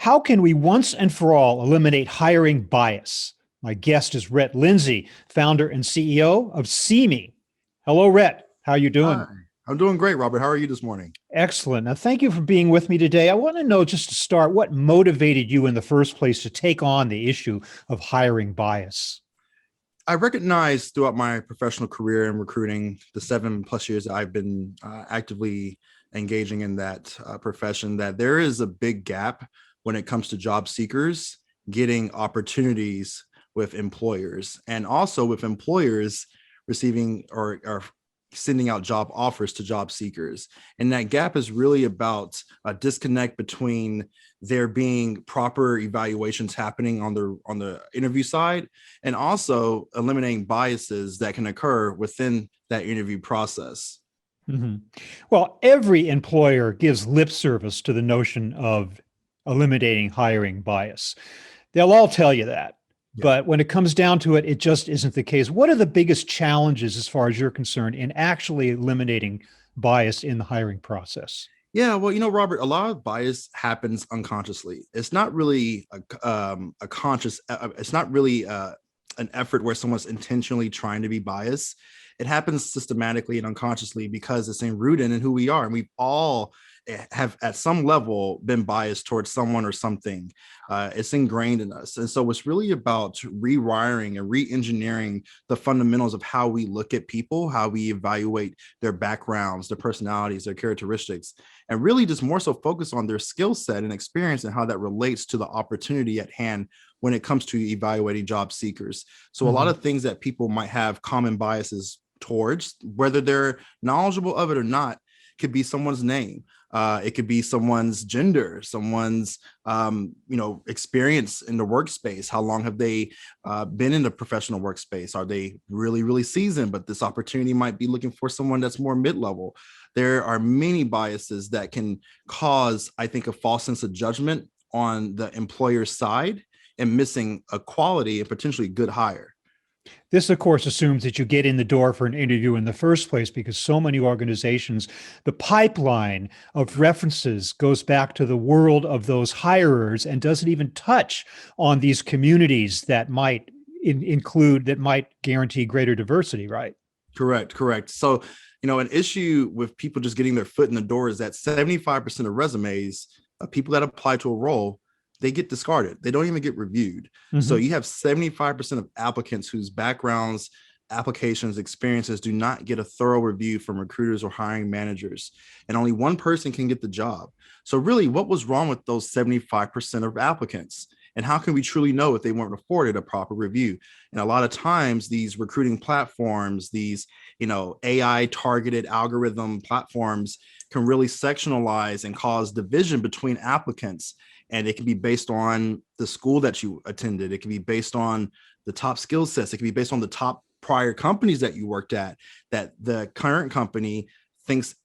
How can we once and for all eliminate hiring bias? My guest is Rhett Lindsey, founder and CEO of Siimee. Hello, Rhett. How are you Hi, doing? I'm doing great, Robert. How are you this morning? Excellent. Now, thank you for being with me today. I want to know, just to start, what motivated you in the first place to take on the issue of hiring bias? I recognize throughout my professional career in recruiting, the 7+ years that I've been actively engaging in that profession, that there is a big gap when it comes to job seekers getting opportunities with employers, and also with employers receiving or sending out job offers to job seekers. And that gap is really about a disconnect between there being proper evaluations happening on the interview side, and also eliminating biases that can occur within that interview process. Mhm. Well, every employer gives lip service to the notion of eliminating hiring bias. They'll all tell you that. Yeah. But when it comes down to it, it just isn't the case. What are the biggest challenges, as far as you're concerned, in actually eliminating bias in the hiring process? Yeah, well, Robert, a lot of bias happens unconsciously. It's not really a conscious. It's not really an effort where someone's intentionally trying to be biased. It happens systematically and unconsciously because it's rooted in who we are, and we've all have at some level been biased towards someone or something. It's ingrained in us, and so it's really about rewiring and re-engineering the fundamentals of how we look at people, how we evaluate their backgrounds, their personalities, their characteristics, and really just more so focus on their skill set and experience and how that relates to the opportunity at hand when it comes to evaluating job seekers. So a lot Mhm. of things that people might have common biases towards, whether they're knowledgeable of it or not, could be someone's name. It could be someone's gender, someone's experience in the workspace. How long have they been in the professional workspace? Are they really, really seasoned? But this opportunity might be looking for someone that's more mid-level. There are many biases that can cause, I think, a false sense of judgment on the employer's side and missing a quality and potentially good hire. This, of course, assumes that you get in the door for an interview in the first place, because so many organizations, the pipeline of references goes back to the world of those hirers and doesn't even touch on these communities that might include, that might guarantee greater diversity, right? Correct, correct. So, an issue with people just getting their foot in the door is that 75% of resumes of people that apply to a role, they get discarded. They don't even get reviewed. So Mhm. you have 75% of applicants whose backgrounds, applications, experiences do not get a thorough review from recruiters or hiring managers. And only one person can get the job. So really, what was wrong with those 75% of applicants? And how can we truly know if they weren't afforded a proper review? And a lot of times these recruiting platforms, these, AI targeted algorithm platforms can really sectionalize and cause division between applicants. And it can be based on the school that you attended. It can be based on the top skill sets. It can be based on the top prior companies that you worked at, that the current company thinks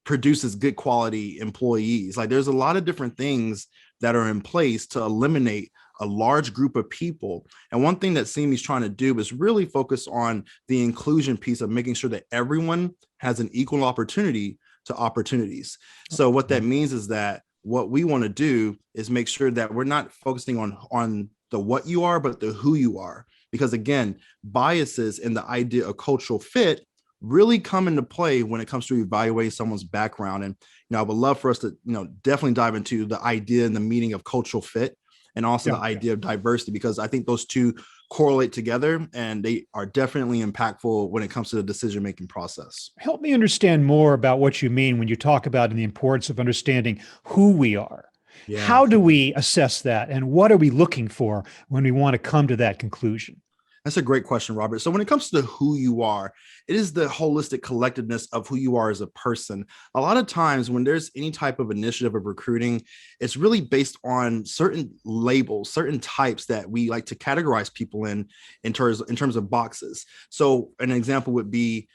produces good quality employees. Like, there's a lot of different things that are in place to eliminate a large group of people. And one thing that Siimee is trying to do is really focus on the inclusion piece of making sure that everyone has an equal opportunity to opportunities. So what that means is that what we want to do is make sure that we're not focusing on the what you are, but the who you are. Because again, biases in the idea of cultural fit really come into play when it comes to evaluating someone's background. And I would love for us to definitely dive into the idea and the meaning of cultural fit, and also the Yeah. idea of diversity, because I think those two correlate together and they are definitely impactful when it comes to the decision making process. Help me understand more about what you mean when you talk about the importance of understanding who we are. Yeah. How do we assess that? And what are we looking for when we want to come to that conclusion? That's a great question, Robert. So when it comes to who you are, it is the holistic collectiveness of who you are as a person. A lot of times when there's any type of initiative of recruiting, it's really based on certain labels, certain types that we like to categorize people in terms of boxes. So an example would be,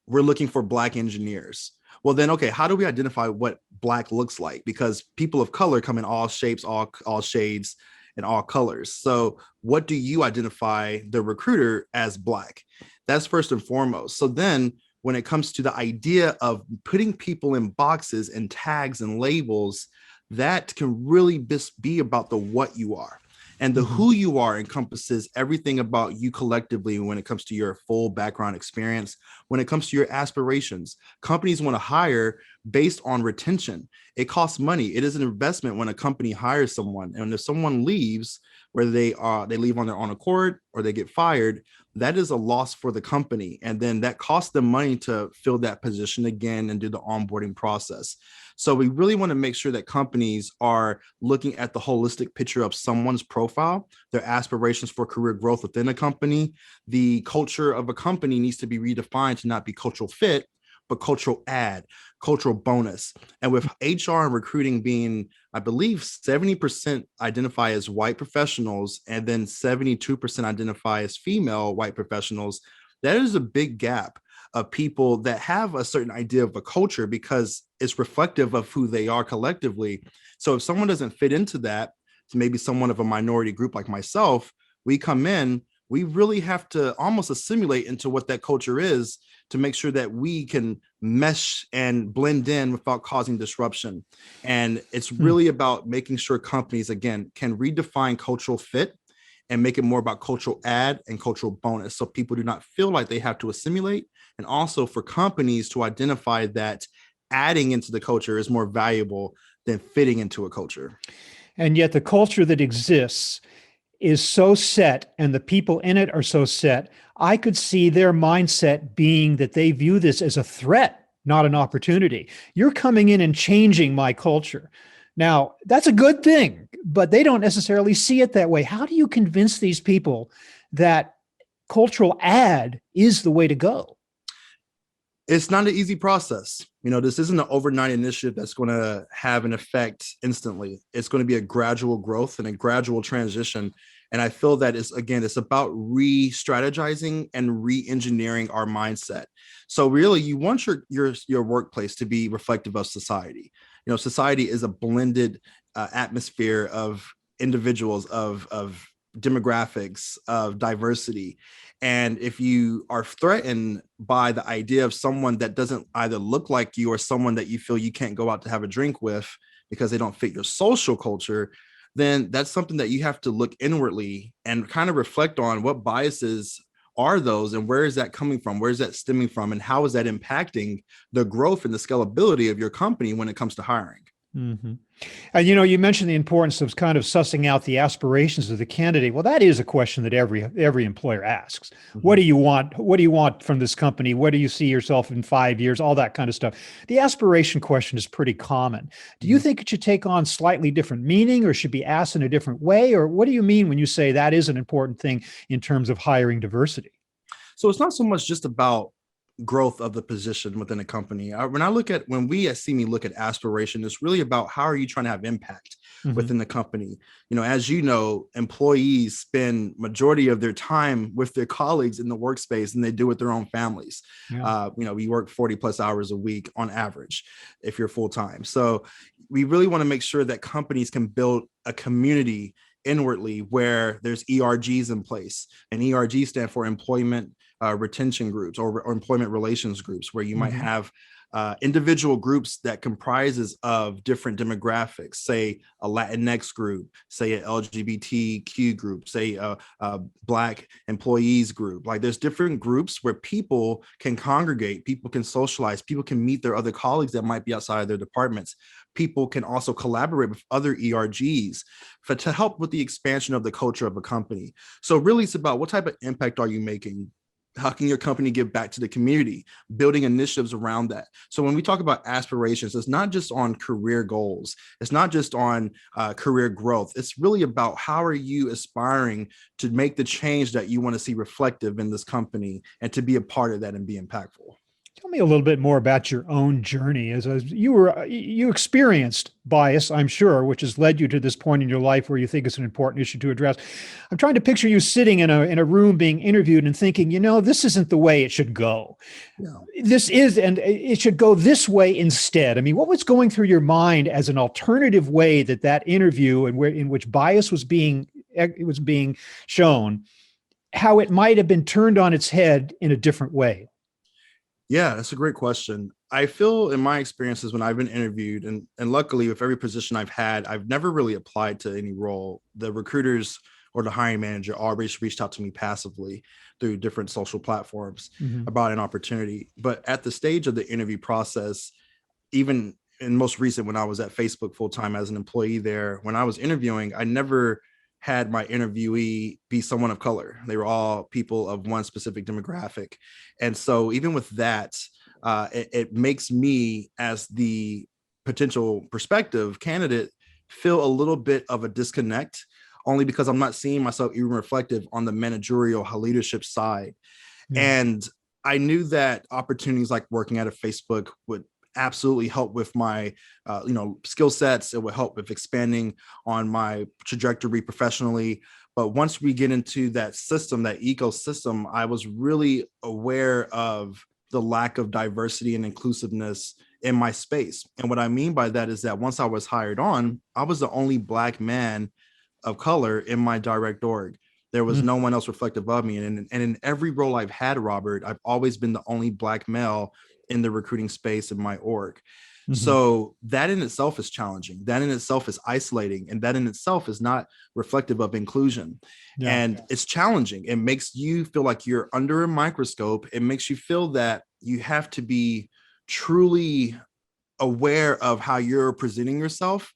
we're looking for Black engineers. Well, then, okay, how do we identify what Black looks like? Because people of color come in all shapes, all shades, and all colors. So what do you identify the recruiter as Black? That's first and foremost. So then when it comes to the idea of putting people in boxes and tags and labels, that can really be about the what you are. And the Mhm. who you are encompasses everything about you collectively when it comes to your full background experience, when it comes to your aspirations. Companies want to hire based on retention. It costs money. It is an investment when a company hires someone. And if someone leaves, whether they leave on their own accord or they get fired, that is a loss for the company. And then that costs them money to fill that position again and do the onboarding process. So we really want to make sure that companies are looking at the holistic picture of someone's profile, their aspirations for career growth within a company. The culture of a company needs to be redefined to not be cultural fit, but cultural add, cultural bonus. And with HR and recruiting being, I believe, 70% identify as white professionals and then 72% identify as female white professionals, that is a big gap of people that have a certain idea of a culture because it's reflective of who they are collectively. So if someone doesn't fit into that, to maybe someone of a minority group like myself, we come in, we really have to almost assimilate into what that culture is to make sure that we can mesh and blend in without causing disruption. And it's really about making sure companies, again, can redefine cultural fit and make it more about cultural add and cultural bonus. So people do not feel like they have to assimilate. And also for companies to identify that adding into the culture is more valuable than fitting into a culture. And yet the culture that exists is so set and the people in it are so set. I could see their mindset being that they view this as a threat, not an opportunity. You're coming in and changing my culture. Now, that's a good thing, but they don't necessarily see it that way. How do you convince these people that cultural add is the way to go? It's not an easy process. This isn't an overnight initiative that's going to have an effect instantly. It's going to be a gradual growth and a gradual transition. And I feel that it's about re-strategizing and re-engineering our mindset. So really, you want your workplace to be reflective of society. Society is a blended atmosphere of individuals, of demographics, of diversity. And if you are threatened by the idea of someone that doesn't either look like you or someone that you feel you can't go out to have a drink with because they don't fit your social culture, then that's something that you have to look inwardly and kind of reflect on what biases are those and where is that coming from? Where is that stemming from? And how is that impacting the growth and the scalability of your company when it comes to hiring? Mm-hmm. And you mentioned the importance of kind of sussing out the aspirations of the candidate. Well, that is a question that every employer asks. What Mhm. do you want? What do you want from this company? Where do you see yourself in 5 years? All that kind of stuff. The aspiration question is pretty common. Do you Mhm. think it should take on slightly different meaning or should be asked in a different way? Or what do you mean when you say that is an important thing in terms of hiring diversity? So it's not so much just about growth of the position within a company. When we at Siimee look at aspiration, it's really about how are you trying to have impact Mm-hmm. within the company. As you know, employees spend majority of their time with their colleagues in the workspace and they do with their own families. Yeah. We work 40 plus hours a week on average if you're full time. So we really want to make sure that companies can build a community inwardly where there's ERGs in place, and ERG stand for employment retention groups or employment relations groups, where you might Mm-hmm. have individual groups that comprises of different demographics, say a Latinx group, say an LGBTQ group, say a Black employees group. Like there's different groups where people can congregate, people can socialize, people can meet their other colleagues that might be outside of their departments. People can also collaborate with other ERGs to help with the expansion of the culture of a company. So really it's about what type of impact are you making? How can your company give back to the community, building initiatives around that? So when we talk about aspirations, it's not just on career goals. It's not just on career growth. It's really about how are you aspiring to make the change that you want to see reflective in this company and to be a part of that and be impactful. Tell me a little bit more about your own journey as you experienced bias, I'm sure, which has led you to this point in your life where you think it's an important issue to address. I'm trying to picture you sitting in a room being interviewed and thinking, this isn't the way it should go. Yeah. This is, and it should go this way instead. I mean, what was going through your mind as an alternative way that interview and in which bias was being shown, how it might have been turned on its head in a different way? Yeah, that's a great question. I feel in my experiences when I've been interviewed, and luckily with every position I've had, I've never really applied to any role. The recruiters or the hiring manager always reached out to me passively through different social platforms Mhm. about an opportunity. But at the stage of the interview process, even in most recent, when I was at Facebook full time as an employee there, when I was interviewing, I never had my interviewee be someone of color. They were all people of one specific demographic. And so even with that, it makes me as the potential prospective candidate feel a little bit of a disconnect, only because I'm not seeing myself even reflective on the managerial leadership side. Yeah. And I knew that opportunities like working at a Facebook would absolutely help with my skill sets. It would help with expanding on my trajectory professionally. But once we get into that system, that ecosystem, I was really aware of the lack of diversity and inclusiveness in my space. And what I mean by that is that once I was hired on, I was the only Black man of color in my direct org. There was Mm. no one else reflective of me. And in every role I've had, Robert, I've always been the only Black male in the recruiting space in my org. Mhm. So that in itself is challenging. That in itself is isolating. And that in itself is not reflective of inclusion. Yeah. And it's challenging. It makes you feel like you're under a microscope. It makes you feel that you have to be truly aware of how you're presenting yourself,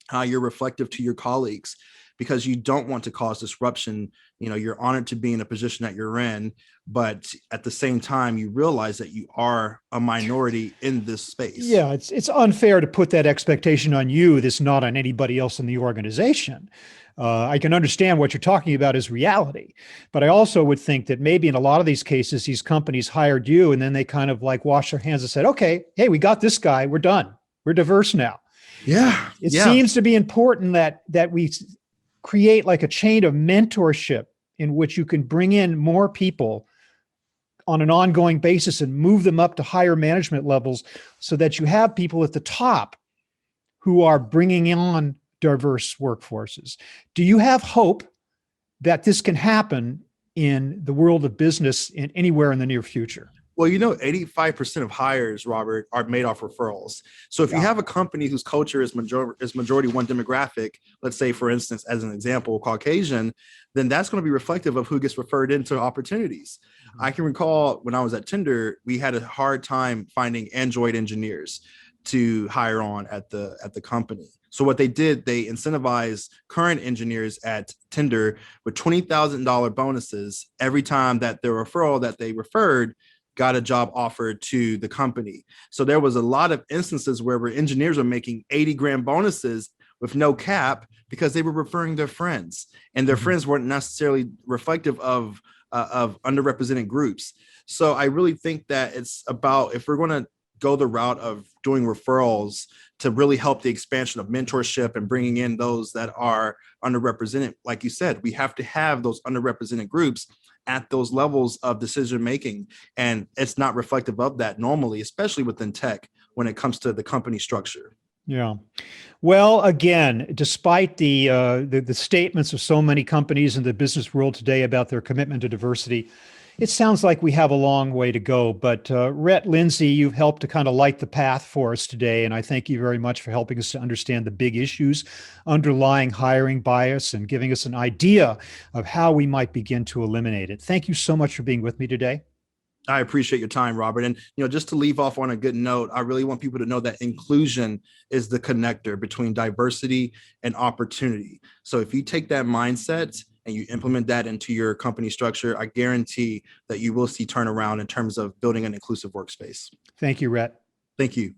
how you're reflective to your colleagues, because you don't want to cause disruption. You're honored to be in a position that you're in, but at the same time, you realize that you are a minority in this space. Yeah, it's unfair to put that expectation on you that's not on anybody else in the organization. I can understand what you're talking about is reality, but I also would think that maybe in a lot of these cases, these companies hired you and then they kind of like washed their hands and said, okay, hey, we got this guy. We're done. We're diverse now. Yeah, It yeah. seems to be important that we create like a chain of mentorship in which you can bring in more people on an ongoing basis and move them up to higher management levels so that you have people at the top who are bringing on diverse workforces. Do you have hope that this can happen in the world of business in anywhere in the near future? Well, 85% of hires, Robert, are made off referrals. So if you Yeah. have a company whose culture is majority one demographic, let's say, for instance, as an example, Caucasian, then that's going to be reflective of who gets referred into opportunities. Mm-hmm. I can recall when I was at Tinder, we had a hard time finding Android engineers to hire on at the company. So what they did, they incentivized current engineers at Tinder with $20,000 bonuses every time that their referral that they referred got a job offer to the company. So there was a lot of instances where engineers were making 80 grand bonuses with no cap because they were referring their friends, and their friends weren't necessarily reflective of underrepresented groups. So I really think that it's about, if we're going to go the route of doing referrals to really help the expansion of mentorship and bringing in those that are underrepresented, like you said, we have to have those underrepresented groups at those levels of decision making. And it's not reflective of that normally, especially within tech when it comes to the company structure. Yeah. Well, again, despite the statements of so many companies in the business world today about their commitment to diversity, it sounds like we have a long way to go. But Rhett Lindsey, you've helped to kind of light the path for us today, and I thank you very much for helping us to understand the big issues underlying hiring bias and giving us an idea of how we might begin to eliminate it. Thank you so much for being with me today. I appreciate your time, Robert. And just to leave off on a good note, I really want people to know that inclusion is the connector between diversity and opportunity. So if you take that mindset and you implement that into your company structure, I guarantee that you will see turnaround in terms of building an inclusive workspace. Thank you, Rhett. Thank you.